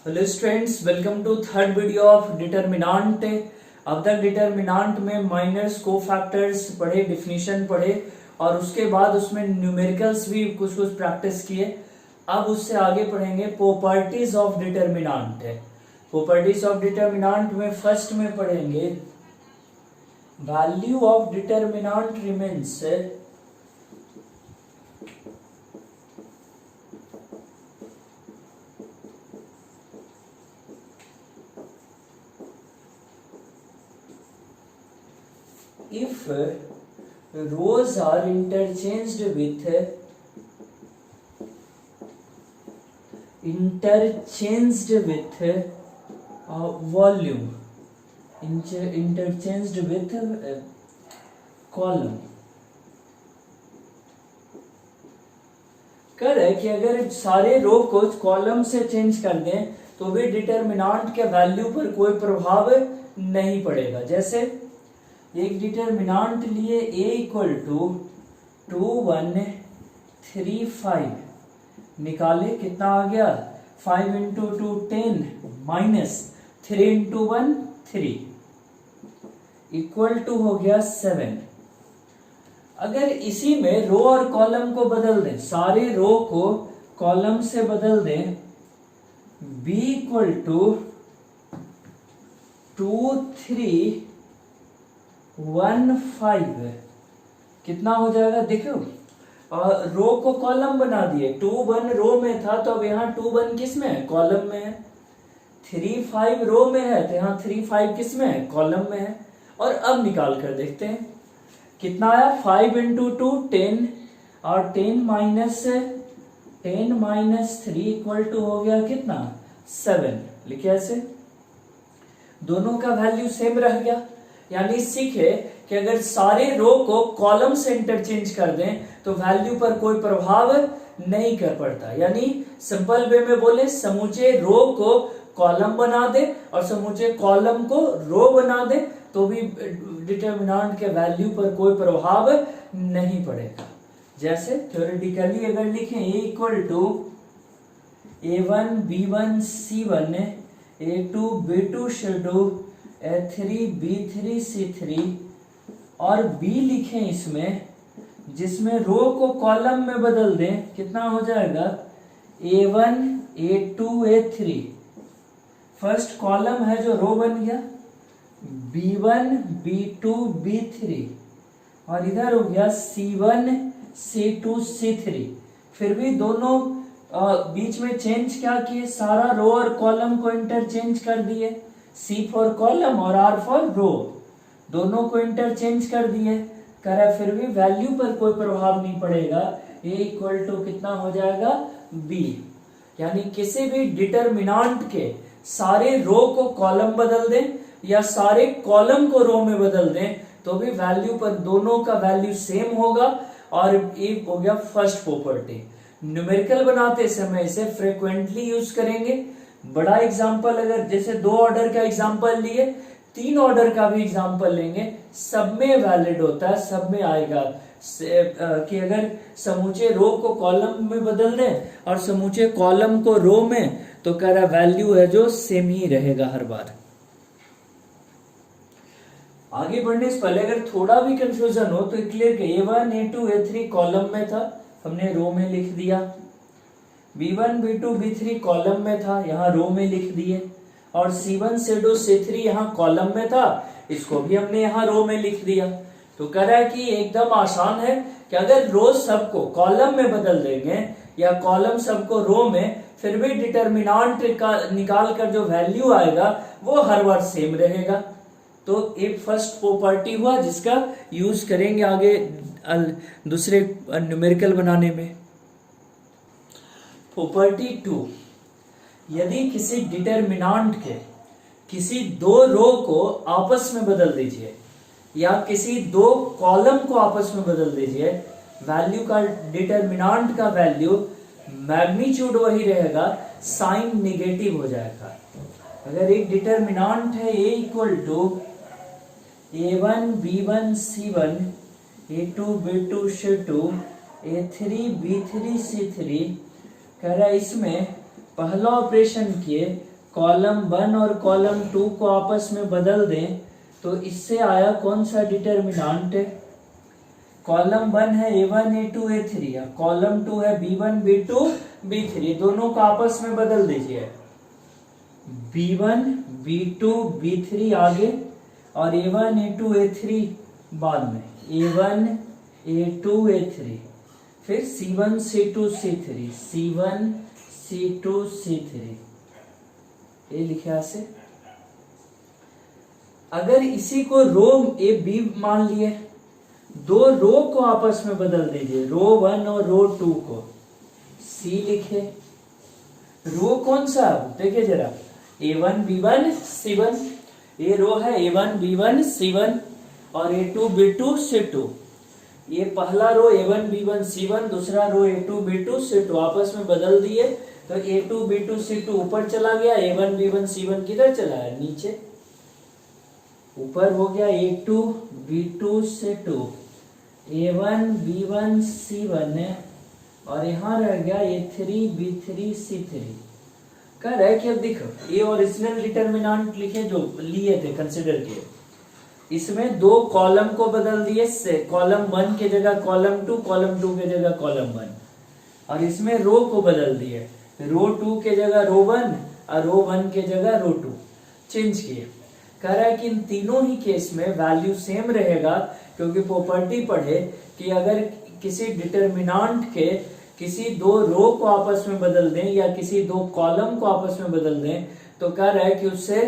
Hello students, welcome to third video of determinant. अब तक determinant में माइनर्स कोफैक्टर्स पढ़े, डिफिनीशन पढ़े और उसके बाद उसमें न्यूमेरिकल्स भी कुछ कुछ प्रैक्टिस किए। अब उससे आगे पढ़ेंगे properties of determinant. Properties of determinant में फर्स्ट में पढ़ेंगे value of determinant remains if rows are interchanged with volume, interchanged with column। कर है कि अगर सारे रो को कॉलम से चेंज कर दें तो भी डिटरमिनेंट के वैल्यू पर कोई प्रभाव नहीं पड़ेगा। जैसे एक डिटरमिनेंट लिए a इक्वल टू 2135 निकाले, कितना आ गया 5 into 2 10 minus 3 into 1 3 equal to हो गया 7। अगर इसी में रो और कॉलम को बदल दें, सारे रो को कॉलम से बदल दें, b इक्वल टू 2315 कितना हो जाएगा देखो। रो को कॉलम बना दिए, 21 रो में था तो अब यहाँ 21 किस में है, कॉलम में है। 35 रो में है तो यहाँ 35 किस में है, कॉलम में है। और अब निकाल कर देखते हैं कितना आया, 5 इंटू 2 10 और 10 माइनस 3 इक्वल टू हो गया कितना 7। लिखे ऐसे, दोनों का वैल्यू सेम रह गया। यानी सीखे कि अगर सारे रो को कॉलम से इंटरचेंज कर दें तो वैल्यू पर कोई प्रभाव नहीं कर पड़ता। यानी सिंपल वे में बोले, समूचे रो को कॉलम बना दे और समूचे कॉलम को रो बना दे तो भी डिटरमिनेंट के वैल्यू पर कोई प्रभाव नहीं पड़ेगा। जैसे थ्योरेटिकली अगर लिखें a equal to a1 b1 c1 a2 b2 c2 a3 b3 c3 और b लिखें इसमें, जिसमें रो को कॉलम में बदल दें, कितना हो जाएगा a1 a2 a3। First column है जो रो बन गया, b1 b2 b3 और इधर हो गया c1 c2 c3। फिर भी दोनों बीच में चेंज क्या किए, सारा रो और कॉलम को इंटरचेंज कर दिए। C फॉर कॉलम और R फॉर रो, दोनों को इंटरचेंज कर दिए। करा फिर भी वैल्यू पर कोई प्रभाव नहीं पड़ेगा। A इक्वल टू कितना हो जाएगा B। यानी किसी भी डिटरमिनेंट के सारे रो को कॉलम बदल दें या सारे कॉलम को रो में बदल दें तो भी वैल्यू पर दोनों का वैल्यू सेम होगा। और एक हो गया फर्स्ट प्रॉपर्टी। न्यूमेरिकल बनाते समय इसे फ्रीक्वेंटली यूज करेंगे। बड़ा एग्जांपल अगर जैसे 2 ऑर्डर का एग्जांपल लिए, 3 ऑर्डर का भी एग्जांपल लेंगे, सब में वैलिड होता है, सब में आएगा कि अगर समूचे रो को कॉलम में बदल दें और समूचे कॉलम को रो में, तो कह रहा वैल्यू है जो सेम ही रहेगा हर बार। आगे बढ़ने से पहले अगर थोड़ा भी कंफ्यूजन हो तो क्लियर कि a1 a2 a3 कॉलम में था, हमने रो में लिख दिया। b1 b2 b3 कॉलम में था, यहाँ रो में लिख दिए। और c1 c2 c3 यहाँ कॉलम में था, इसको भी हमने यहाँ रो में लिख दिया। तो कह रहा है कि एकदम आसान है कि अगर रो सबको कॉलम में बदल देंगे या कॉलम सबको रो में, फिर भी डिटरमिनेंट का निकाल कर जो वैल्यू आएगा वो हर बार सेम रहेगा। तो एक फर्स्ट प्रॉपर्टी हुआ जिसका यूज करेंगे आगे दूसरे न्यूमेरिकल बनाने में। प्रॉपर्टी 2, यदि किसी डिटरमिनेंट के किसी 2 रो को आपस में बदल दीजिए या किसी 2 कॉलम को आपस में बदल दीजिए, वैल्यू का डिटरमिनेंट का वैल्यू मैग्नीट्यूड वही रहेगा, साइन नेगेटिव हो जाएगा। अगर एक डिटरमिनेंट है a equal to a1 b1 c1 a2 b2 c2 A3 B3 C3 कह रहा है इसमें पहला ऑपरेशन किए कॉलम 1 और कॉलम 2 को आपस में बदल दें तो इससे आया कौन सा डिटर्मिनांट है? कॉलम 1 है A1 A2 A3 या कॉलम 2 है B1 B2 B3, दोनों को आपस में बदल दीजिए। B1 B2 B3 आगे और A1 A2 A3 बाद में, A1 A2 A3, फिर C1 C2 C3, C1 C2 C3, ये लिखे ऐसे। अगर इसी को रो ए बी मान लिए, दो रो को आपस में बदल दीजिए, रो 1 और रो 2 को C लिखे। रो कौन सा देखिए जरा, A1 B1 C1, ये रो है A1 B1 C1 और A2 B2 C2। ये पहला रो A1 B1 C1, दूसरा रो A2 B2 C2, आपस में बदल दिए तो A2 B2 C2 ऊपर चला गया, A1 B1 C1 किधर चला है? नीचे। ऊपर हो गया A2 B2 C2, A1 B1 C1 और यहाँ रह गया A3 B3 C3। कह रहा है कि अब देखो ये ओरिजिनल डिटर्मिनेंट लिखे जो लिए थे, कंसिडर किए, इसमें दो कॉलम को बदल दिए, कॉलम 1 के जगह कॉलम 2, कॉलम 2 के जगह कॉलम 1, और इसमें रो को बदल दिए, रो 2 के जगह रो 1 और रो 1 के जगह रो 2 चेंज किए। कह रहा है कि इन तीनों ही केस में वैल्यू सेम रहेगा, क्योंकि प्रॉपर्टी पढ़े कि अगर किसी डिटर्मिनेंट के किसी दो रो को आपस में बदल दें या किसी दो कॉलम को आपस में बदल दें तो कह रहा है कि उससे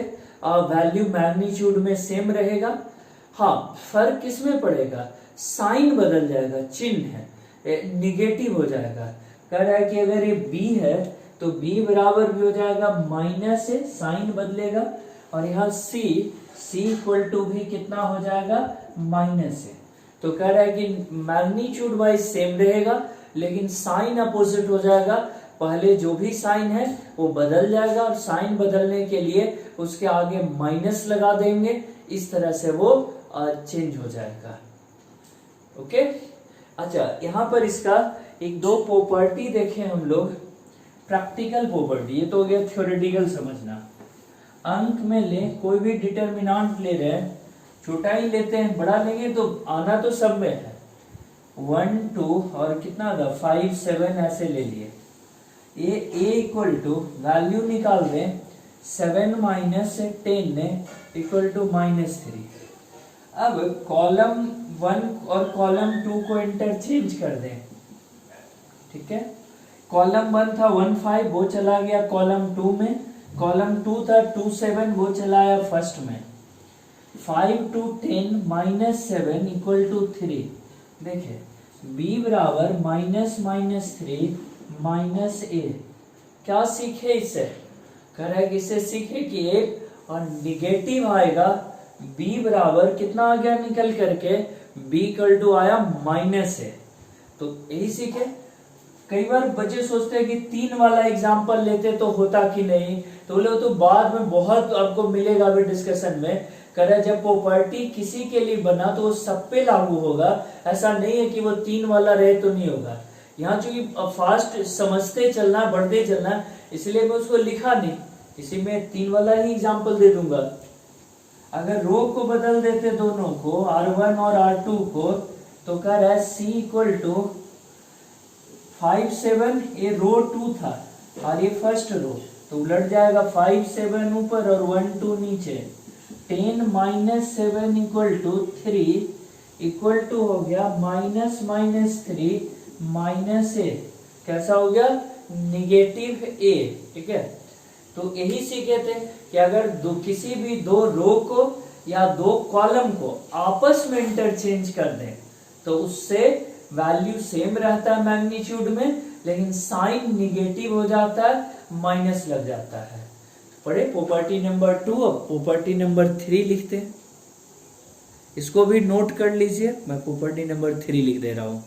वैल्यू मैग्नीट्यूड में सेम रहेगा। हाँ, फर्क किसमें पड़ेगा? साइन बदल जाएगा, चिन्ह है, निगेटिव हो जाएगा। कह रहा है कि अगर ये b है तो b बराबर भी हो जाएगा माइनस है, साइन बदलेगा, और यहाँ c इक्वल टू भी कितना हो जाएगा? माइनस है। तो कह रहा है कि मैग्नीट्यूड वाइज सेम रहेगा लेकिन साइन अपोजिट हो जाएगा, पहले जो भी साइन है वो बदल जाएगा और साइन बदलने के लिए उसके आगे माइनस लगा देंगे, इस तरह से वो चेंज हो जाएगा। ओके, अच्छा यहाँ पर इसका एक दो प्रॉपर्टी देखें हम लोग, प्रैक्टिकल प्रॉपर्टी, ये तो हो गया थ्योरेटिकल समझना। अंक में ले, कोई भी डिटर्मिनेंट ले रहे हैं, छोटा ही लेते हैं, बड़ा लेंगे तो आना तो सब में है, 1 2 और कितना था 5 7 ऐसे ले लिए। ये a इक्वल टू वैल्यू निकाल दें, 7 माइनस 10 इक्वल टू -3। अब कॉलम 1 और कॉलम 2 को इंटरचेंज कर दें, ठीक है। कॉलम 1 था 1 5, वो चला गया कॉलम 2 में, कॉलम 2 था 2 7, वो चलाया फर्स्ट में। 5 to 10 -7 इक्वल टू 3। देखिए b बराबर -3 -a। क्या सीखे इससे? कह रहा है कि इससे सीखे कि एक और निगेटिव आएगा, b बराबर कितना आ गया निकल करके, b इक्वल टू आया -a। तो यही सीखे। कई बार बच्चे सोचते हैं कि 3 वाला एग्जाम्पल लेते तो होता कि नहीं, तो बोले तो बाद में बहुत आपको मिलेगा भी डिस्कशन में। करे जब प्रॉपर्टी किसी के लिए बना तो वो सब पे लागू होगा, ऐसा नहीं है कि वो 3 वाला रहे तो नहीं होगा। यहाँ चूंकि फास्ट समझते चलना, बढ़ते चलना, इसलिए मैं उसको लिखा नहीं, इसी में 3 वाला ही एग्जाम्पल दे दूंगा। अगर रो को बदल देते दोनों को, R1 और R2 को, तो कह रहा है c इक्वल टू 5 7, ये रो 2 था और ये फर्स्ट रो, तो उलट जाएगा 5 7 ऊपर और 1 2 नीचे। 10 -7 इक्वल टू 3 इक्वल टू हो गया -3 -a। कैसा हो गया? निगेटिव a, ठीक है। तो यही सीखे थे कि अगर किसी भी दो रो को या दो कॉलम को आपस में इंटरचेंज कर दें तो उससे वैल्यू सेम रहता है मैग्नीट्यूड में, लेकिन साइन निगेटिव हो जाता है, माइनस लग जाता है। पढ़े प्रॉपर्टी नंबर 2। अब प्रॉपर्टी नंबर 3 लिखते हैं, इसको भी नोट कर लीजिए, मैं प्रॉपर्टी नंबर 3 लिख दे रहा हूं।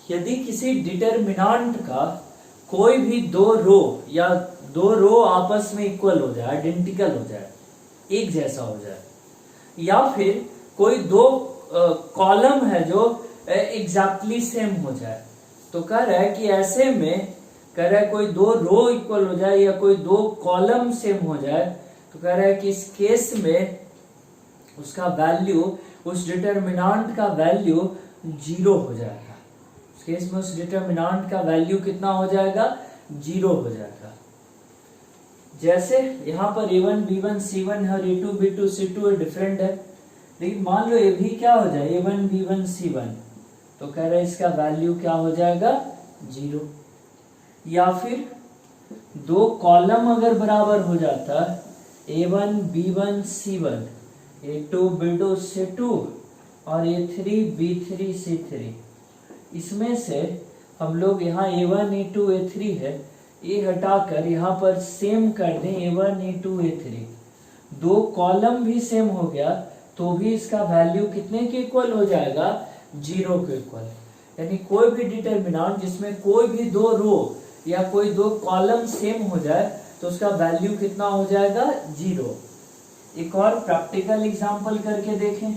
यदि किसी डिटर्मिनेंट का कोई भी दो रो या दो रो आपस में इक्वल हो जाए, आइडेंटिकल हो जाए, एक जैसा हो जाए, या फिर कोई दो कॉलम है जो एग्जैक्टली सेम हो जाए, तो कह रहा है कि ऐसे में कह रहा है कोई दो रो इक्वल हो जाए या कोई दो कॉलम सेम हो जाए, तो कह रहा है कि इस केस में उसका वैल्यू, उस डिटरमिनेंट का वैल्यू 0 हो जाएगा। उस केस में उस डिटरमिनेंट का वैल्यू कितना हो जाएगा? 0 हो जाएगा। जैसे यहाँ पर a1 b1 c1 है और a2 b2 c2 डिफरेंट है, लेकिन मान लो ये भी क्या हो जाए a1 b1 c1, तो कह रहे हैं इसका वैल्यू क्या हो जाएगा? 0। या फिर दो कॉलम अगर बराबर हो जाता a1 b1 c1, a2 b2 c2 और a3 b3 c3, इसमें से हम लोग यहाँ a1 a2 a3 है, ये हटाकर यहाँ पर सेम कर दें a1 a2 a3, दो कॉलम भी सेम हो गया तो भी इसका वैल्यू कितने के इक्वल हो जाएगा? 0 के इक्वल। यानी कोई भी डिटरमिनेंट जिसमें कोई भी दो रो या कोई दो कॉलम सेम हो जाए तो उसका वैल्यू कितना हो जाएगा? 0। एक और प्रैक्टिकल एग्जांपल करके देखें।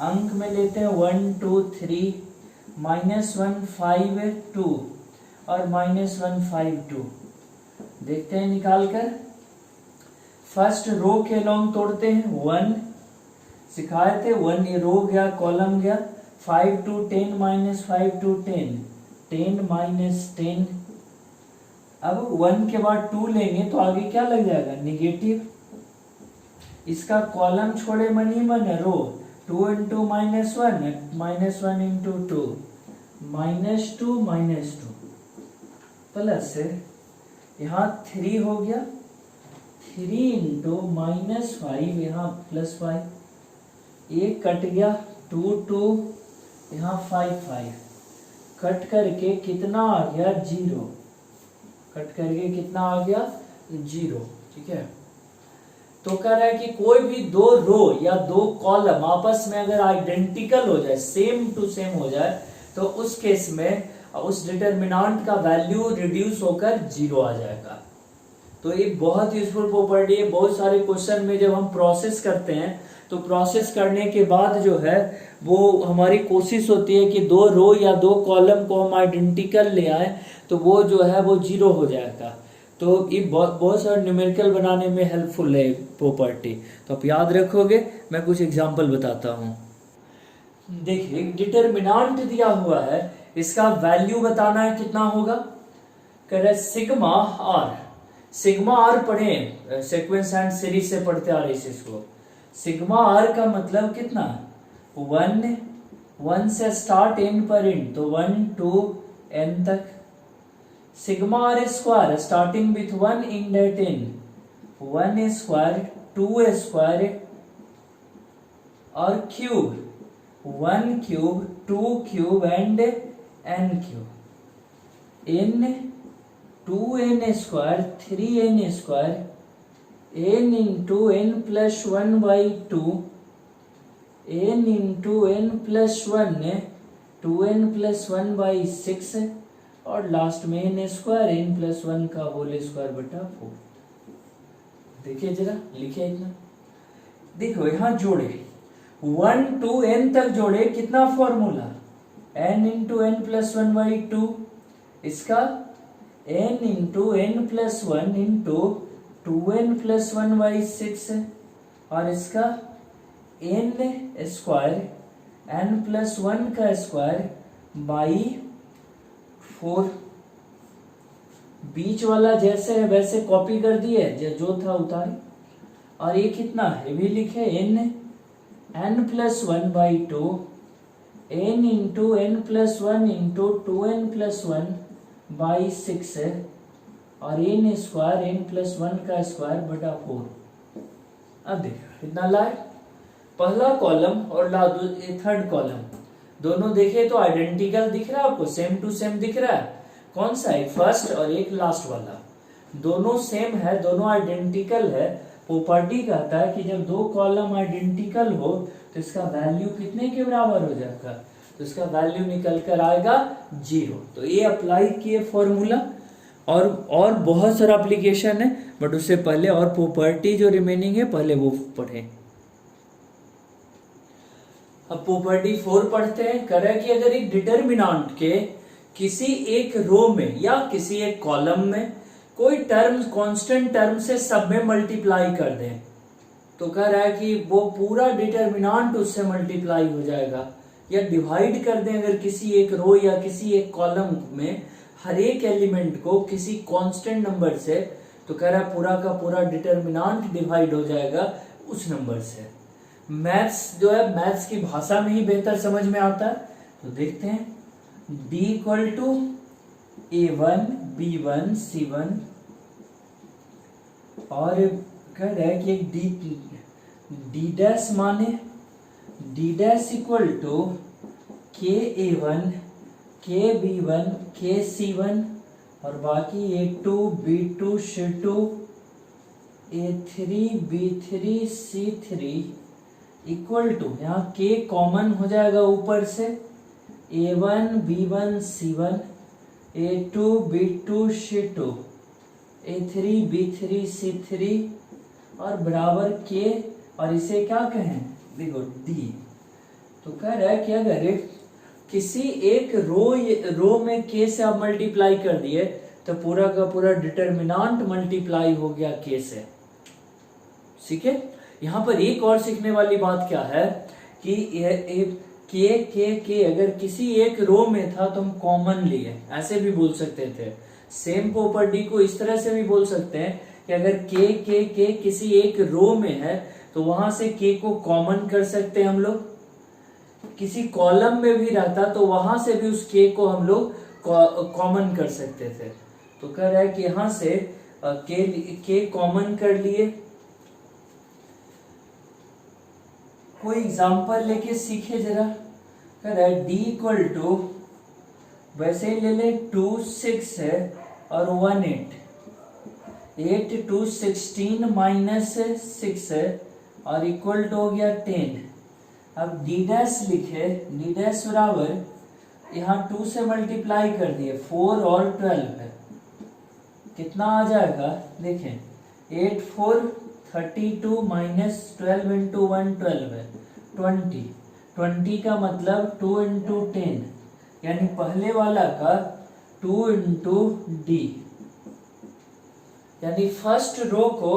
अंक में लेते हैं 1 2 3 -1 5 2 और -1 5 2। देखते हैं निकाल कर। फर्स्ट रो के लॉन्ग तोड़ते हैं। 1 सिखाए थे, 1 ये रो गया, कॉलम गया। 5 2 10 -5 2 10, 10 -10। अब 1 के बाद 2 लेंगे तो आगे क्या लग जाएगा? नेगेटिव। इसका कॉलम छोड़े मन ही मन है, रो 2 × -1 -1 × 2 -2 -2 प्लस यहाँ 3 हो गया, 3 × -5 यहाँ +5, ये कट गया 2 2 यहाँ 5 5, कट करके कितना आ गया? 0। कट करके कितना आ गया? 0। ठीक है। तो कह रहा है कि कोई भी दो रो या दो कॉलम आपस में अगर आइडेंटिकल हो जाए, सेम टू सेम हो जाए, तो उस केस में उस डिटरमिनेंट का वैल्यू रिड्यूस होकर 0 आ जाएगा। तो ये बहुत यूजफुल प्रॉपर्टी है। बहुत सारे क्वेश्चन में जब हम प्रोसेस करते हैं तो प्रोसेस करने के बाद जो है वो हमारी कोशिश होती है कि दो रो या दो कॉलम को हम आइडेंटिकल ले आए तो वो जो है वो 0 हो जाएगा। तो ये बहुत सारे न्यूमेरिकल बनाने में हेल्पफुल है प्रॉपर्टी। तो आप याद रखोगे। मैं कुछ एग्जांपल बताता हूँ। देखिए, डिटरमिनेंट दिया हुआ है, इसका वैल्यू बताना है कितना होगा। कह रहे सिग्मा आर। सिग्मा आर पढ़े, सीक्वेंस एंड सीरीज से पढ़ते आ रहे इसको। सिग्मा आर का मतलब कितना? 1 से स्टार्ट n पर इन, तो 1 to n तक। Sigma r square starting with 1 in at n, 1 square 2 square और cube, 1 cube 2 cube and n cube. n 2n square 3n square, n into n plus 1 by 2, n into n plus 1, 2n plus 1 by 6 और last में n square n plus 1 का whole square बटा 4। देखिए जरा, लिखे इतना। देखो यहाँ जोड़े 1 to n तक जोड़े, कितना formula? n into n plus 1 by 2, इसका n into n plus 1 into 2n plus 1 by 6 और इसका n स्क्वायर n plus 1 का स्क्वायर बाई 4। बीच वाला जैसे है वैसे कॉपी कर दिए, जो था उतारे। और ये कितना है भी लिखे, n plus 1 by 2, n into n plus 1 into 2n plus 1 by 6 और n स्क्वायर n प्लस 1 का स्क्वायर बटा 4। अब देखो इतना लाए, पहला कॉलम और ला थर्ड कॉलम, दोनों देखे तो आइडेंटिकल दिख रहा है आपको, सेम टू सेम दिख रहा है। कौन सा? एक फर्स्ट और एक लास्ट वाला, दोनों सेम है, दोनों आइडेंटिकल है। प्रॉपर्टी कहता है कि जब दो कॉलम आइडेंटिकल हो तो इसका वैल्यू कितने के बराबर हो जाएगा? तो इसका वैल्यू निकल कर आएगा 0। तो ये अप्लाई किए फॉर्मूला, और बहुत सारा एप्लीकेशन है, बट उससे पहले और प्रॉपर्टी जो रिमेनिंग है पहले वो पढ़े। अब प्रॉपर्टी 4 पढ़ते हैं। कह रहा है कि अगर एक डिटरमिनेंट के किसी एक रो में या किसी एक कॉलम में कोई टर्म कांस्टेंट टर्म से सब में मल्टीप्लाई कर दें, तो कह रहा है कि वो पूरा डिटर्मिनांट उससे मल्टीप्लाई हो जाएगा। या डिवाइड कर दें अगर किसी एक रो या किसी एक कॉलम में हर एक एलिमेंट को किसी कांस्टेंट नंबर से, तो कह रहा है पूरा का पूरा डिटर्मिनांट डिवाइड हो जाएगा उस नंबर से। मैथ्स जो है मैथ्स की भाषा में ही बेहतर समझ में आता है, तो देखते हैं। d equal to a1 b1 c1, और कह रहा है कि एक d डैश माने d dash equal to k a1 k b1 k c1, और बाकी a2 b2 c2 a3 b3 c3 equal to, यहाँ k कॉमन हो जाएगा ऊपर से, a1 b1 c1 a2 b2 c2 a3 b3 c3 और बराबर k, और इसे क्या कहें, देखो d। तो कह रहा है कि अगर किसी एक रो में k से आप मल्टीप्लाई कर दिए तो पूरा का पूरा डिटर्मिनांट मल्टीप्लाई हो गया k से। ठीक है, यहाँ पर एक और सीखने वाली बात क्या है कि के अगर किसी एक रो में था तो हम कॉमन लिए, ऐसे भी बोल सकते थे। सेम प्रॉपर्टी को इस तरह से भी बोल सकते हैं कि अगर के किसी एक रो में है तो वहां से के को कॉमन कर सकते हैं हम लोग। किसी कॉलम में भी रहता तो वहां से भी उस के को हम लोग कॉमन कर सकते थे। तो कह रहा है कि यहां से के कॉमन कर लिए। कोई एग्जांपल लेके सीखे जरा। कह रहा है d इक्वल टू, वैसे ही ले ले 2 6 है और 1 8 2 16 माइनस 6 है और इक्वल टू हो गया 10। अब d डैश लिखे, d डैश बराबर यहाँ 2 से मल्टीप्लाई कर दिए 4 और 12 है, कितना आ जाएगा देखें 8 4 32 माइनस 12 इंटू 1 12 है 20 का मतलब 2 इंटू 10, यानी पहले वाला का 2 इंटू डी, यानी फर्स्ट रो को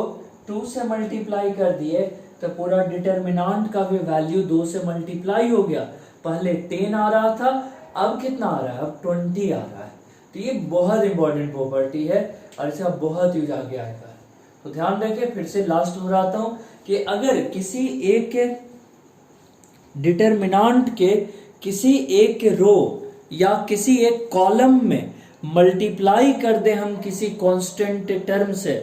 2 से मल्टीप्लाई कर दिए तो पूरा डिटर्मिनांट का भी वैल्यू 2 से मल्टीप्लाई हो गया। पहले 10 आ रहा था, अब कितना आ रहा है, अब 20 आ रहा है। तो ये बहुत इंपॉर्टेंट प्रॉपर्टी है और इसका बहुत यूज आगे आएगा। तो ध्यान रखें, फिर से लास्ट दोहराता हूं कि अगर किसी एक डिटर्मिनांट के किसी एक रो या किसी एक कॉलम में मल्टीप्लाई कर दे हम किसी कांस्टेंट टर्म से,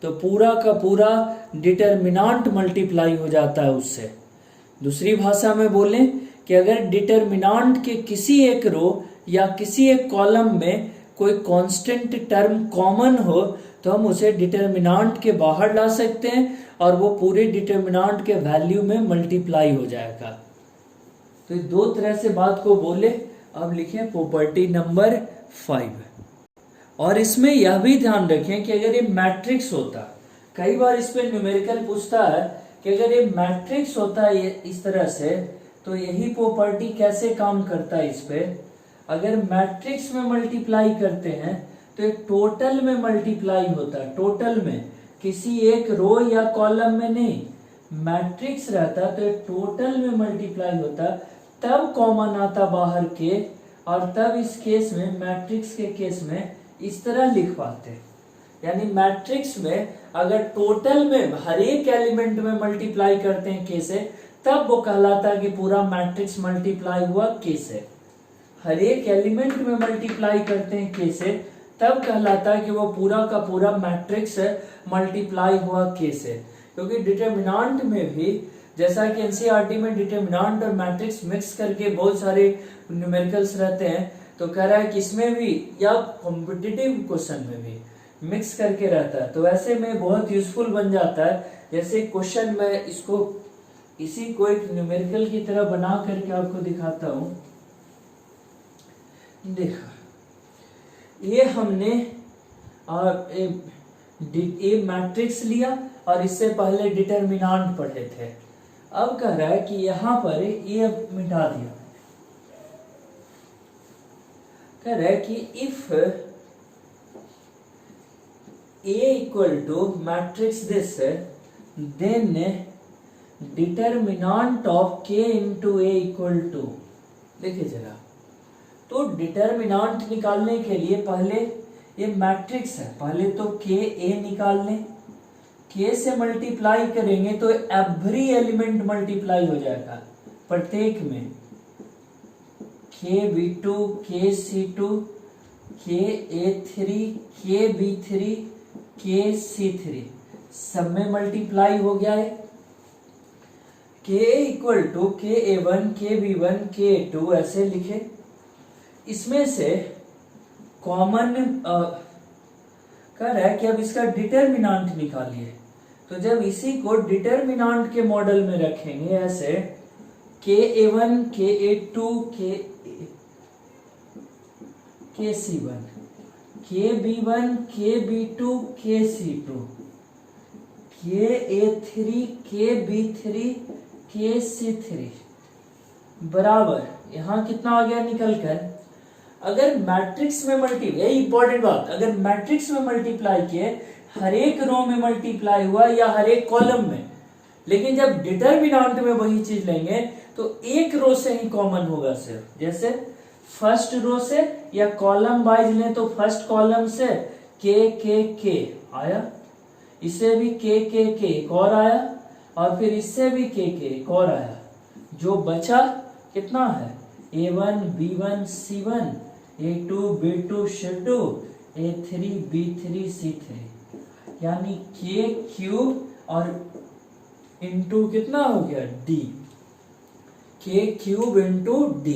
तो पूरा का पूरा डिटर्मिनांट मल्टीप्लाई हो जाता है उससे। दूसरी भाषा में बोलें कि अगर डिटर्मिनांट के किसी एक रो या किसी एक कॉलम में कोई कांस्टेंट टर्म कॉमन हो तो हम उसे डिटर्मिनांट के बाहर ला सकते हैं और वो पूरे डिटर्मिनांट के वैल्यू में मल्टीप्लाई हो जाएगा। तो दो तरह से बात को बोले। अब लिखें प्रॉपर्टी नंबर 5। और इसमें यह भी ध्यान रखें कि अगर ये मैट्रिक्स होता, कई बार इस पे न्यूमेरिकल पूछता है कि अगर ये मैट्रिक्स होता है इस तरह से, तो यही प्रॉपर्टी कैसे काम करता है इस पे। अगर मैट्रिक्स में मल्टीप्लाई करते हैं तो एक टोटल में मल्टीप्लाई होता है, टोटल में, किसी एक रो या कॉलम में नहीं। मैट्रिक्स रहता तो एक टोटल में मल्टीप्लाई होता, तब कॉमन आता बाहर के, और तब इस केस में, मैट्रिक्स के केस में इस तरह लिख पाते। यानी मैट्रिक्स में अगर टोटल में हर एक एलिमेंट में मल्टीप्लाई करते हैं के से, तब वो कहलाता है कि पूरा मैट्रिक्स मल्टीप्लाई हुआ के से। हर एक एलिमेंट में मल्टीप्लाई करते हैं के से, तब कहलाता है कि वो पूरा का पूरा मैट्रिक्स मल्टीप्लाई हुआ के से। क्योंकि डिटर्मिनांट में भी, जैसा कि एनसीईआरटी में डिटर्मिनांट और मैट्रिक्स मिक्स करके बहुत सारे न्यूमेरिकल्स रहते हैं, तो कह रहा है कि इसमें भी या कॉम्पिटिटिव क्वेश्चन में भी मिक्स करके रहता है, तो ऐसे में बहुत यूजफुल बन जाता है। जैसे क्वेश्चन में इसको, इसी को एक न्यूमेरिकल की तरह बना करके आपको दिखाता हूं। देखा, ये हमने ये मैट्रिक्स लिया और इससे पहले डिटर्मिनांट पढ़े थे। अब कह रहा है कि यहां पर ये मिटा दिया। कह रहा है कि if A equal to matrix this then determinant of K into A equal to, देखिए जरा, तो डिटर्मिनांट निकालने के लिए पहले ये मैट्रिक्स है, पहले तो K A निकाल लें, K से मल्टीप्लाई करेंगे तो एवरी एलिमेंट मल्टीप्लाई हो जाएगा प्रत्येक में, KB2 KC2 KA3 KB3 KC3 सब में मल्टीप्लाई हो गया है। K equal to KA1 KB1 KA2 ऐसे लिखे। इसमें से कॉमन कह रहा है कि अब इसका डिटर्मिनांट निकालिए, तो जब इसी को डिटर्मिनांट के मॉडल में रखेंगे ऐसे KA1 KA2 KC1 KB1 KB2 KC2 KA3 KB3 KC3 बराबर, यहां कितना आ गया निकल कर, अगर मैट्रिक्स में यही इंपॉर्टेंट बात, अगर मैट्रिक्स में मल्टीप्लाई किए हर एक रो में मल्टीप्लाई हुआ या हर एक कॉलम में, लेकिन जब डिटर्मिनांट में वही चीज लेंगे तो एक रो से ही कॉमन होगा सिर्फ, जैसे फर्स्ट रो से या कॉलम वाइज लें तो फर्स्ट कॉलम से के आया, इससे भी के एक और आया, और फिर इससे भी के एक और आया, जो बचा कितना है A1 B1 C1 A2 B2 C2 A3 B3 C3, यानी K क्यूब और इंटू कितना हो गया D, K cube into D।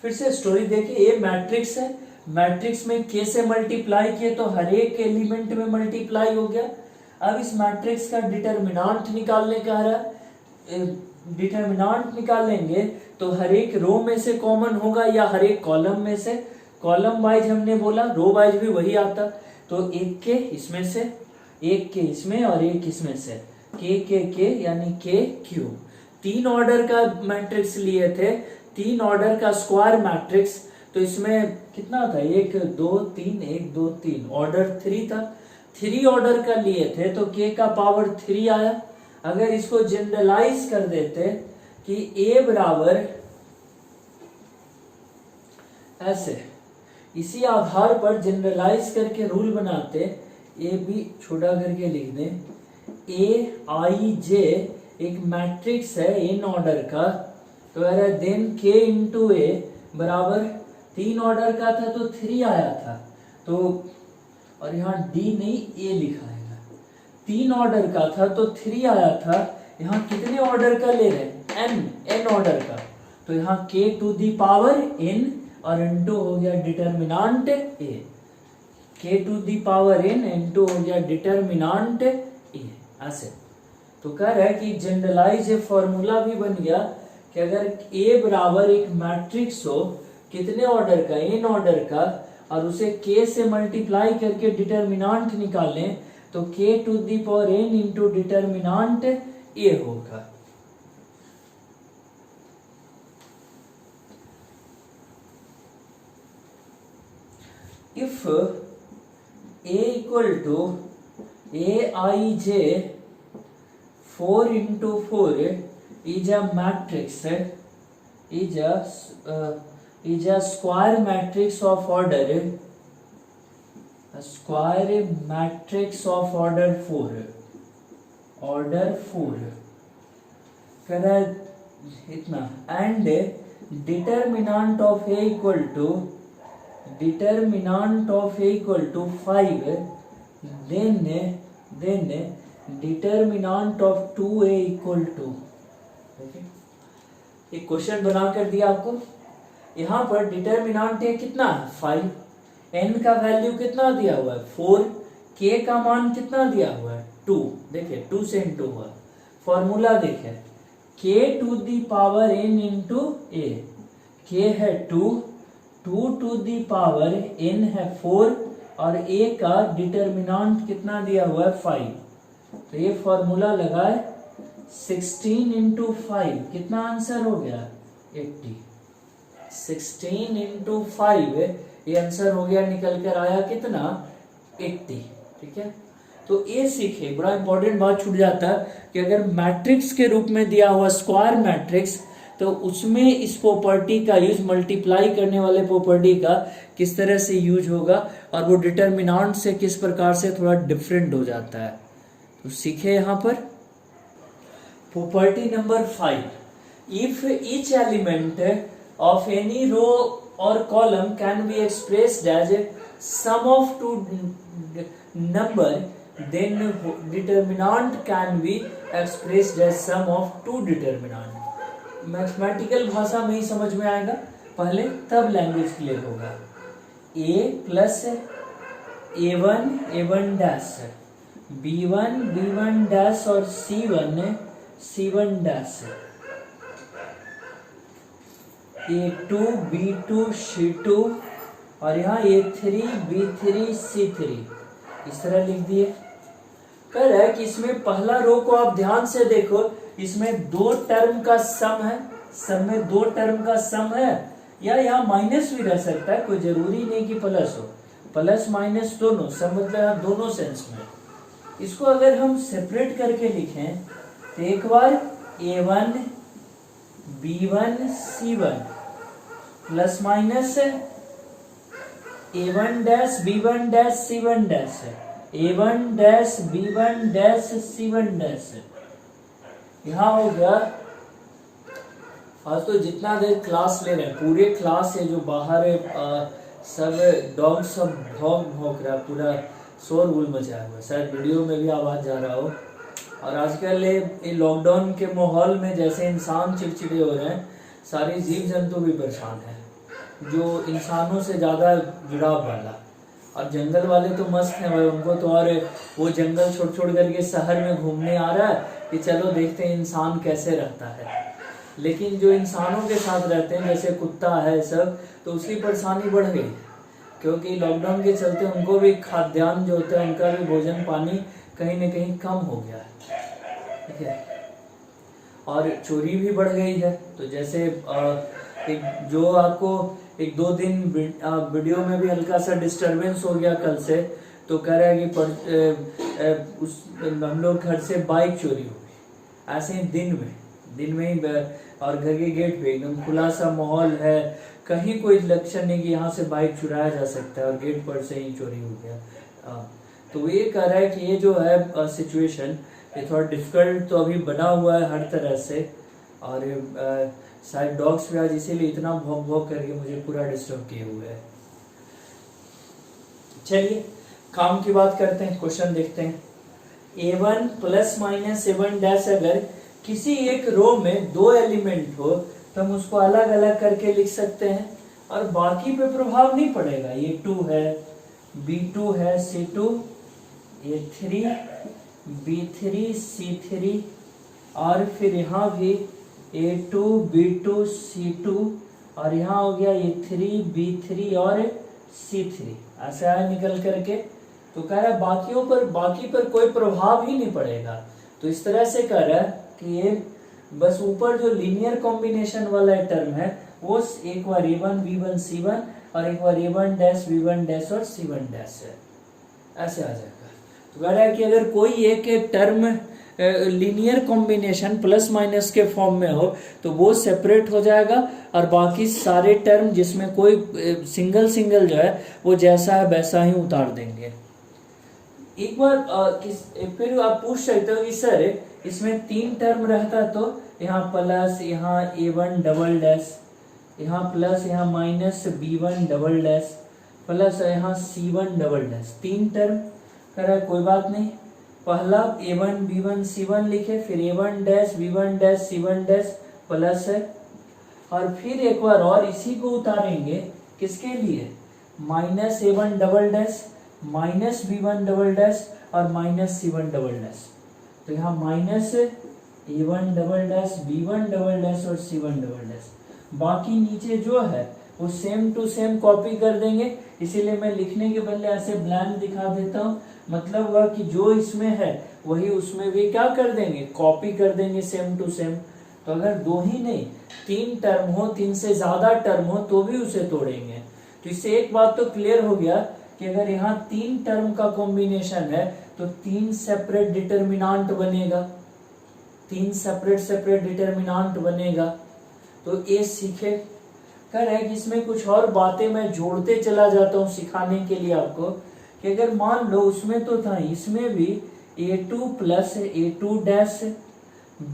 फिर से स्टोरी देखिए, ये मैट्रिक्स है, मैट्रिक्स में K से मल्टीप्लाई किए तो हर एक एलिमेंट में मल्टीप्लाई हो गया। अब इस मैट्रिक्स का डिटर्मिनांट निकालने का है, डिटर्मिनांट निकालेंगे तो हर एक रो में से कॉमन होगा या हर एक कॉलम में से, कॉलम वाइज हमने बोला, रो वाइज भी वही आता, तो एक के इसमें से, एक के इसमें और एक इसमें से, के यानी के क्यूब। तीन ऑर्डर का मैट्रिक्स लिए थे, तीन ऑर्डर का स्क्वायर मैट्रिक्स, तो इसमें कितना था 1 2 3 1 2 3, ऑर्डर 3 था, 3 ऑर्डर का लिए थे तो k का पावर 3 आया। अगर इसको जनरलाइज कर देते कि a बराबर ऐसे, इसी आधार पर जनरलाइज करके रूल बनाते, ए भी छोटा करके लिख दें, A I J एक मैट्रिक्स है n ऑर्डर का, तो देन k इंटू ए बराबर 3 ऑर्डर का था तो 3 आया था, तो और यहाँ D नहीं A लिखा है, 3 ऑर्डर का था तो 3 आया था, यहाँ कितने ऑर्डर का ले रहे हैं n ऑर्डर का, तो यहाँ k to the power n और n2 हो गया determinant a, k to the power n n2 हो गया डिटर्मिनांट a, ऐसे। तो कह रहा है कि जनरलाइज फॉर्मूला भी बन गया कि अगर a बराबर एक मैट्रिक्स हो कितने ऑर्डर का n ऑर्डर का, और उसे k से मल्टीप्लाई करके डिटर्मिनांट निकालें तो k to the power n into determinant a होगा। If a equal to aij 4 into 4 is a matrix, is a square matrix of order, a square matrix of order 4, कह रहा है इतना, and determinant of a equal to 5, then determinant of 2a equal to, एक question बना कर दिया आपको, यहाँ पर डिटर्मिनांट है कितना 5, n का वैल्यू कितना दिया हुआ है 4, k का मान कितना दिया हुआ है 2, देखिए 2 से इंटू हुआ, फॉर्मूला देखिए k to the power n into a, k है 2 टू दी पावर n है 4 और a का डिटर्मिनांट कितना दिया हुआ है 5, तो ये फॉर्मूला लगाए 16 इंटू 5 कितना आंसर हो गया 80, 16 इंटू 5 ये आंसर हो गया, निकल कर आया कितना 80। ठीक है, तो ये सीखे, बड़ा इंपॉर्टेंट बात छूट जाता है कि अगर मैट्रिक्स के रूप में दिया हुआ स्क्वायर मैट्रिक्स, तो उसमें इस प्रॉपर्टी का यूज, मल्टीप्लाई करने वाले प्रॉपर्टी का किस तरह से यूज होगा, और वो डिटर्मिनेंट से किस प्रकार से थोड़ा डिफरेंट हो जाता है। तो सीखे यहां पर property number 5, if each element of any row और column can be expressed as sum of two number, then determinant can be expressed as sum of two determinant। Mathematical भाषा में ही समझ में आएगा पहले, तब लैंग्वेज क्लियर होगा। a plus a1 dash, b1 dash और c1 dash, a2 b2 c2 और यहाँ a3 b3 c3, इस तरह लिख दिए। कह रहा है कि इसमें पहला रो को आप ध्यान से देखो, इसमें 2 टर्म का सम है, सब में 2 टर्म का सम है, या यहाँ माइनस भी रह सकता है, कोई जरूरी नहीं कि प्लस हो, प्लस माइनस दोनों, सब मतलब दोनों सेंस में। इसको अगर हम सेपरेट करके लिखें तो एक बार a1 b1 c1 plus minus a1 dash b1 dash c1 dash, a1 dash b1 dash c1 dash. यहां हो गया। आज तो जितना देर क्लास ले रहे हैं, पूरे क्लास है, जो बाहर है सब डॉग सब भौंक रहा है, पूरा शोरगुल मचा हुआ, शायद वीडियो में भी आवाज जा रहा हो। और आजकल ये लॉकडाउन के माहौल में जैसे इंसान चिड़चिड़े हो रहे हैं, सारे जीव जंतु भी परेशान है, जो इंसानों से ज़्यादा जुड़ाव वाला। और जंगल वाले तो मस्त हैं भाई, उनको तो और वो जंगल छोड़ करके शहर में घूमने आ रहा है कि चलो देखते हैं इंसान कैसे रहता है। लेकिन जो इंसानों के साथ रहते हैं, जैसे कुत्ता है सब, तो उसकी परेशानी बढ़ गई, क्योंकि लॉकडाउन के चलते उनको भी खाद्यान्न जो होता है, उनका भी भोजन पानी कहीं न कहीं कम हो गया है। ठीक है, और चोरी भी बढ़ गई है। तो जैसे जो आपको 1-2 दिन वीडियो में भी हल्का सा डिस्टरबेंस हो गया कल से, तो कह रहा है कि हम लोग घर से बाइक चोरी हो गई, ऐसे ही दिन में ही, और घर के गेट पे एकदम खुला सा माहौल है, कहीं कोई लक्षण नहीं कि यहाँ से बाइक चुराया जा सकता है, और गेट पर से ही चोरी हो गया। तो ये कह रहा है कि ये जो है सिचुएशन, ये थोड़ा डिफिकल्ट तो अभी बना हुआ है हर तरह से, और शायद डॉग्स भी आज इसीलिए इतना भौंक करके मुझे पूरा डिस्टर्ब किए हुए है। चलिए काम की बात करते हैं, क्वेश्चन देखते हैं। a1 plus minus a1 dash अगर किसी एक रो में 2 एलिमेंट हो, तो हम उसको अलग अलग करके लिख सकते हैं, और बाकी पे प्रभाव नहीं पड़ेगा। a2 है, b2 है, c2, a3 b3 c3, और फिर यहाँ भी a2 b2 c2, और यहाँ हो गया a3 b3 और c3, ऐसा है निकल करके। तो कह रहा है बाकी पर कोई प्रभाव ही नहीं पड़ेगा। तो इस तरह से कह रहा है कि ये बस ऊपर जो लीनियर कॉम्बिनेशन वाला टर्म है, वो एक बार a1 b1 c1 और एक बार a1 डैश b1 डैश और c1 डैश है, ऐसे आ जाएगा। तो कह रहा है कि अगर कोई एक term linear combination plus minus के फॉर्म में हो, तो वो सेपरेट हो जाएगा, और बाकी सारे टर्म जिसमें कोई सिंगल जो है वो जैसा है वैसा ही उतार देंगे। एक बार फिर आप पूछ सकते हो कि सर इसमें 3 टर्म रहता, तो यहाँ प्लस, यहाँ a1 डबल डैश, यहाँ प्लस, यहाँ minus b1 double dash, plus यहाँ c1 डबल डैश, 3 टर्म। कह रहा है कोई बात नहीं, पहला a1 b1 c1 लिखे, फिर a1 dash b1 dash c1 dash plus है, और फिर एक बार और इसी को उतारेंगे किसके लिए, minus a1 double dash, minus b1 double dash और माइनस c1 डबल डैश। तो यहाँ minus a1 double dash, b1 double dash और c1 डबल डैश। बाकी नीचे जो है वो सेम टू सेम कॉपी कर देंगे, इसीलिए मैं लिखने के बदले ऐसे ब्लैंक दिखा देता हूँ। मतलब वह कि जो इसमें है वही उसमें भी क्या कर देंगे, कॉपी कर देंगे सेम टू सेम। तो अगर 2 ही नहीं 3 टर्म हो, 3 से ज्यादा टर्म हो, तो भी उसे तोड़ेंगे। तो इससे एक बात तो क्लियर हो गया कि अगर यहाँ 3 टर्म का कॉम्बिनेशन है तो 3 सेपरेट डिटर्मिनांट बनेगा, 3 सेपरेट डिटर्मिनांट बनेगा। तो ये सीखे। कह रहे हैं कि इसमें कुछ और बातें मैं जोड़ते चला जाता हूँ सिखाने के लिए आपको, कि अगर मान लो उसमें तो था, इसमें भी A2 plus A2 dash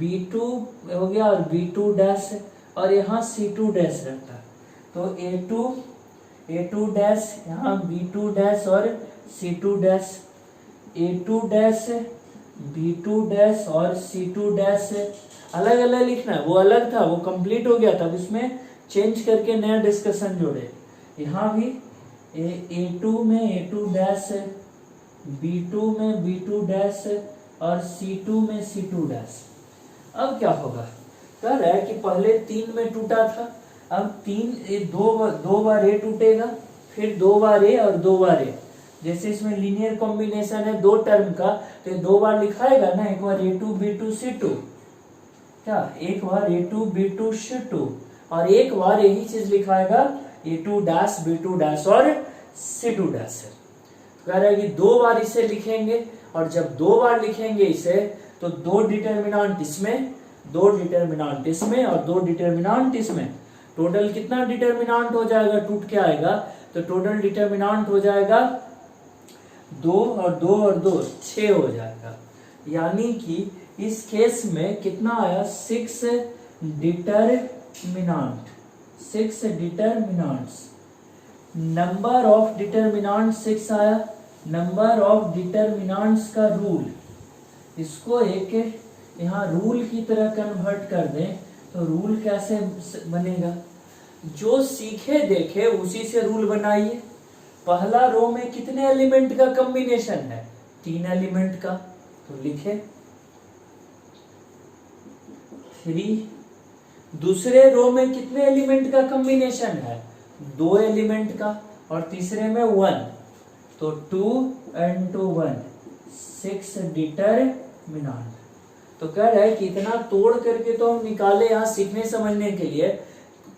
B2 हो गया और B2 डैश और यहाँ C2 डैश रहता, तो A2 डैश, यहाँ B2 डैश और C2 dash, A2 dash B2 dash और C2 डैश अलग अलग लिखना है। वो अलग था, वो कंप्लीट हो गया था, अब इसमें चेंज करके नया डिस्कशन जोड़े। यहाँ भी A2 में A2 डैश, B2 में B2 डैश और C2 में C2 डैश। अब क्या होगा, कह रहा है कि पहले 3 में टूटा था, अब 2 बार A टूटेगा, फिर 2 बार A और 2 बार A। जैसे इसमें लीनियर कॉम्बिनेशन है 2 टर्म का, तो ये 2 बार लिखाएगा ना, एक बार A2 B2 C2, क्या एक बार A2 B2 C2 और एक बार यही चीज लिखाएगा A2 डैश B2 डैश और C2 डैश। कह रहा है कि 2 बार इसे लिखेंगे, और जब 2 बार लिखेंगे इसे तो 2 डिटर्मिनांट इसमें, 2 डिटर्मिनांट इसमें और 2 डिटर्मिनांट इसमें, टोटल कितना डिटर्मिनांट हो जाएगा, टूट के आएगा तो टोटल डिटर्मिनांट हो जाएगा 2 और 2 और 2 6 हो जाएगा। यानी कि इस केस में कितना आया, 6 determinant, 6 determinants. Number of determinant 6 आया। नंबर ऑफ डिटर्मिनांट्स का रूल, इसको एक यहाँ रूल की तरह कन्वर्ट कर दें तो रूल कैसे बनेगा, जो सीखे देखे उसी से रूल बनाइए। पहला रो में कितने एलिमेंट का कॉम्बिनेशन है, 3 एलिमेंट का, तो लिखे 3। दूसरे रो में कितने एलिमेंट का कॉम्बिनेशन है, 2 एलिमेंट का, और तीसरे में 1, तो 2 and 2 1 6 डिटर्मिनांट। तो कह रहा है कि इतना तोड़ करके तो हम निकाले, यहाँ सीखने समझने के लिए।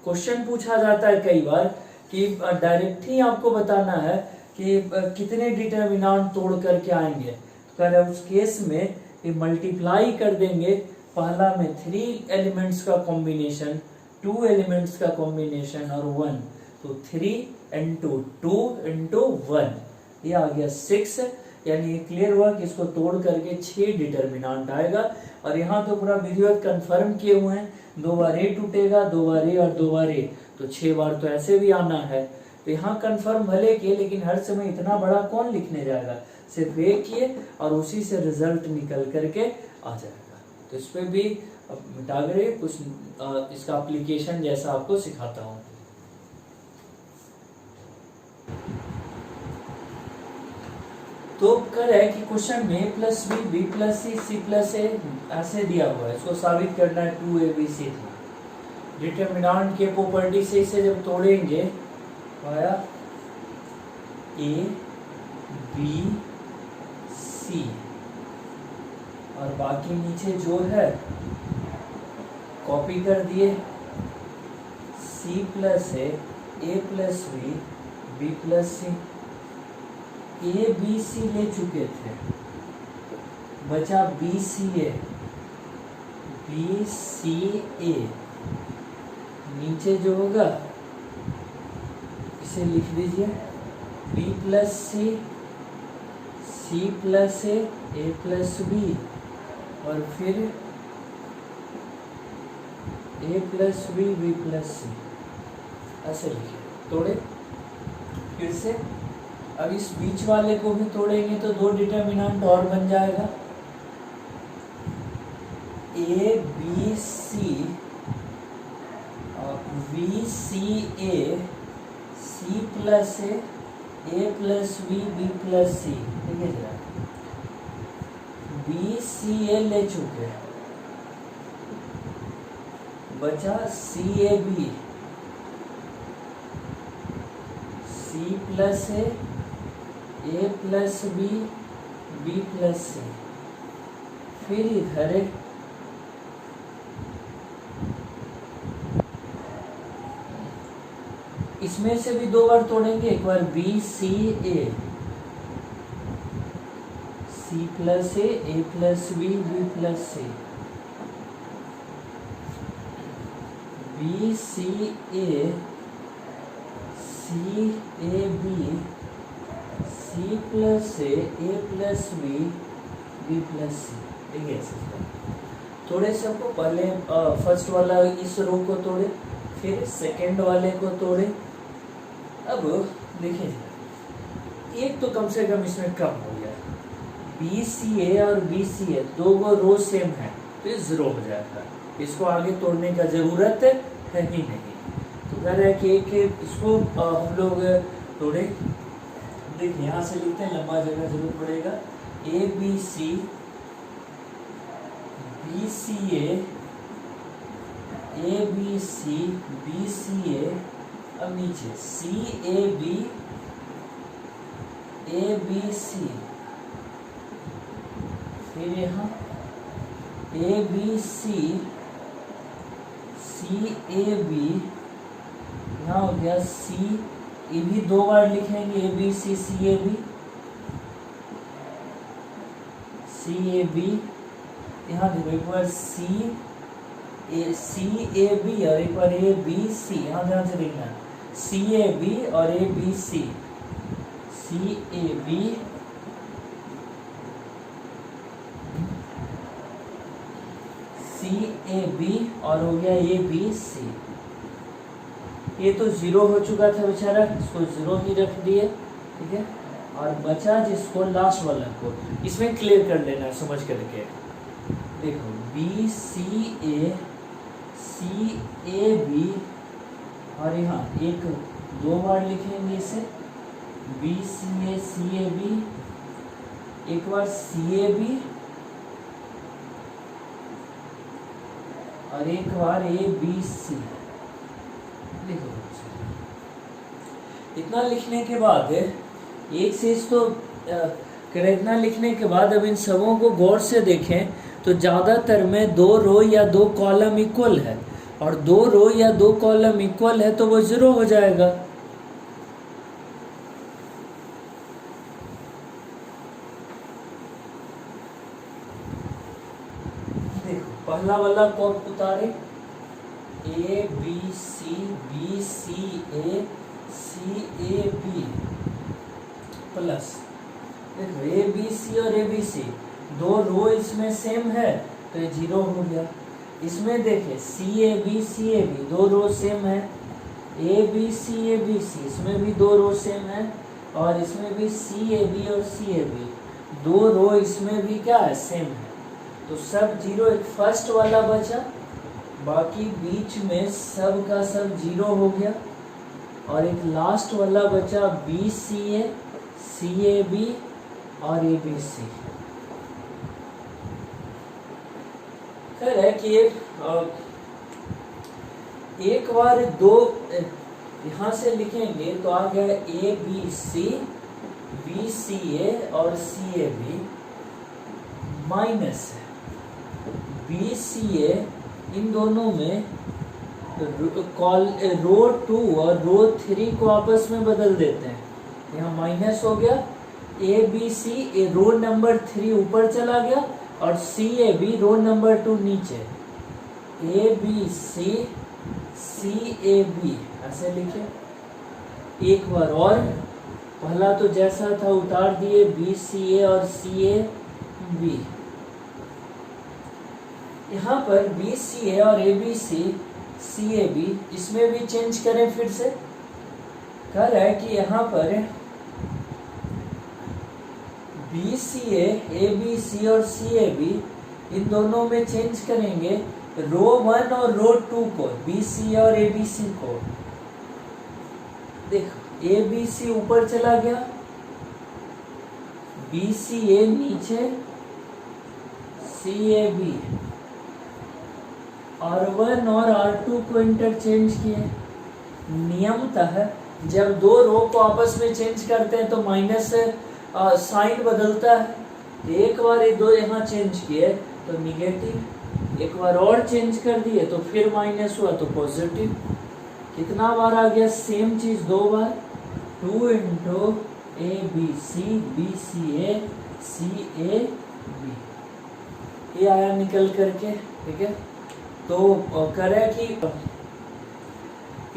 क्वेश्चन पूछा जाता है कई बार कि डायरेक्ट ही आपको बताना है कि कितने डिटर्मिनांट तोड़ करके आएंगे, तो कह रहा है उस केस में मल्टीप्लाई कर देंगे। पहला में 3 एलिमेंट्स का कॉम्बिनेशन, 2 एलिमेंट्स का कॉम्बिनेशन और 1, तो 3 into 2 into 1, ये आ गया 6। यानी ये क्लियर हुआ कि इसको तोड़ करके 6 डिटर्मिनांट आएगा। और यहाँ तो पूरा विधिवत कंफर्म किए हुए हैं, 2 बार A टूटेगा, 2 बार A और 2 बार A, तो 6 बार तो ऐसे भी आना है। तो यहाँ कंफर्म भले किए, लेकिन हर समय इतना बड़ा कौन लिखने जाएगा, सिर्फ एक किए और उसी से रिजल्ट निकल करके आ जाएगा। तो इस पे भी मिटा कर कुछ इसका एप्लीकेशन जैसा आपको सिखाता हूँ। तो कर है कि क्वेश्चन में A plus B, B plus C, C plus A ऐसे दिया हुआ है, इसको साबित करना है 2ABC था। डिटर्मिनांट के प्रॉपर्टी से इसे जब तोड़ेंगे तो आया A B C और बाकी नीचे जो है कॉपी कर दिए, C plus A plus B, B plus C. A B C ले चुके थे, बचा B C A, B C A। नीचे जो होगा इसे लिख दीजिए B plus C, C plus A plus B और फिर A plus B, B plus C, ऐसे लिखिए। तोड़े फिर से, अब इस बीच वाले को भी तोड़ेंगे तो 2 डिटर्मिनेंट और बन जाएगा, A B C B C A, C plus A plus B, B plus C। देखिए जरा, B C A ले चुके, बचा C A B, C plus A plus B, B plus C। फिर इधर इसमें से भी दो बार तोड़ेंगे, एक बार B C A, C plus A plus B, B plus C, B C A, C A B, C plus A plus B, B plus C. देखिए थोड़े सबको पहले फर्स्ट वाला इस रो को तोड़े, फिर सेकंड वाले को तोड़े। अब देखिए एक तो कम से कम इसमें कम हो गया, बी सी ए और बी सी ए दो रो सेम है तो ये 0 हो जाएगा, इसको आगे तोड़ने का जरूरत है ही नहीं। तो कह रहे हैं कि एक इसको हम लोग तोड़े। देखिए यहाँ से लिखते हैं, लंबा जगह जरूर पड़ेगा, A B C, B C A B C, B C A, अब नीचे सी ए बी सी, फिर यहाँ ए B C, C A B, यहाँ हो गया सी, ये भी दो बार लिखेंगे, A B C, C A B, C A B, यहाँ देखो एक बार सी ए बी और एक बार ए बी सी, यहाँ ध्यान से देखना, सी ए बी और A B C, C A B, C A B और हो गया ए बी सी। ये तो 0 हो चुका था बेचारा, इसको 0 ही रख दिए, ठीक है। और बचा जिसको लास्ट वाला को, इसमें क्लियर कर लेना समझ करके। देखो बी सी ए बी और यहाँ एक दो बार लिखेंगे इसे, बी सी ए बी, एक बार सी ए बी और एक बार ए बी सी। देखो इतना लिखने के बाद एक चीज तो इतना लिखने के बाद अब इन सबों को गौर से देखें तो ज़्यादातर में 2 रो या 2 कॉलम इक्वल है, और 2 रो या 2 कॉलम इक्वल है तो वो 0 हो जाएगा। देखो पहला वाला कौन उतारे, A B C A B plus, देखो ए बी सी और ए बी सी दो रो इसमें सेम है तो ये 0 हो गया। इसमें देखे सी ए बी दो रो सेम है, ए बी सी इसमें भी 2 रो सेम है, और इसमें भी सी ए बी और सी ए बी 2 रो इसमें भी क्या है, सेम है। तो सब 0, एक फर्स्ट वाला बचा, बाकी बीच में सब का सब 0 हो गया, और एक लास्ट वाला बचा बी सी ए बी और ए बी सी। खैर है कि एक बार दो यहां से लिखेंगे तो आ गया ए बी सी ए और C A B minus B C A, इन दोनों में रो 2 और रो 3 को आपस में बदल देते हैं, यहाँ माइनस हो गया, ए बी सी रो नंबर 3 ऊपर चला गया और C A B row number 2 नीचे, ए बी सी ए बी ऐसे लिखे। एक बार और पहला तो जैसा था उतार दिए, बी सी ए और सी ए बी, यहाँ पर बी सी ए और A B C A B इसमें भी चेंज करें, फिर से कह रहा है कि यहाँ पर बी सी ए बी सी और सी ए बी इन दोनों में चेंज करेंगे रो 1 और रो 2 को, बी सी और ए बी सी को। देखो ए बी सी ऊपर चला गया, बी सी ए नीचे, सी ए बी R1 और R2 को इंटरचेंज किए। नियमतः जब दो रो को आपस में चेंज करते हैं तो माइनस साइन बदलता है। एक बार ये दो यहाँ चेंज किए तो निगेटिव, एक बार और चेंज कर दिए तो फिर माइनस हुआ तो पॉजिटिव। कितना बार आ गया सेम चीज 2 बार, 2 into A B C A B, ये आया निकल करके। ठीक है, तो करें कि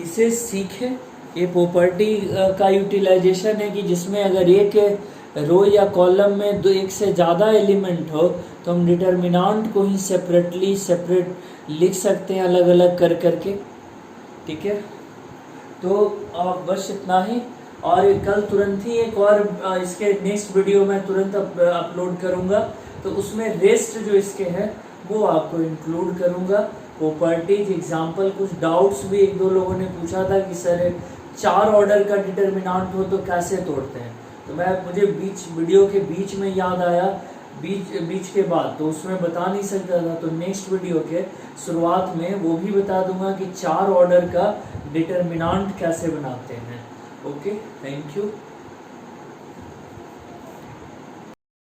इसे सीखे। ये प्रॉपर्टी का यूटिलाइजेशन है कि जिसमें अगर एक रो या कॉलम में एक से ज़्यादा एलिमेंट हो तो हम डिटर्मिनेंट को ही सेपरेट लिख सकते हैं, अलग अलग कर करके। ठीक है, तो बस इतना ही। और कल तुरंत ही एक और इसके नेक्स्ट वीडियो में तुरंत अपलोड करूंगा, तो उसमें रेस्ट जो इसके हैं वो आपको इंक्लूड करूंगा। प्रॉपर्टीज एग्जाम्पल, कुछ डाउट्स भी एक दो लोगों ने पूछा था कि सर 4 ऑर्डर का डिटर्मिनेंट हो तो कैसे तोड़ते हैं, तो मुझे वीडियो के बीच में याद आया, बीच के बाद, तो उसमें बता नहीं सकता था, तो नेक्स्ट वीडियो के शुरुआत में वो भी बता दूंगा कि 4 ऑर्डर का डिटर्मिनेंट कैसे बनाते हैं। Okay, thank you.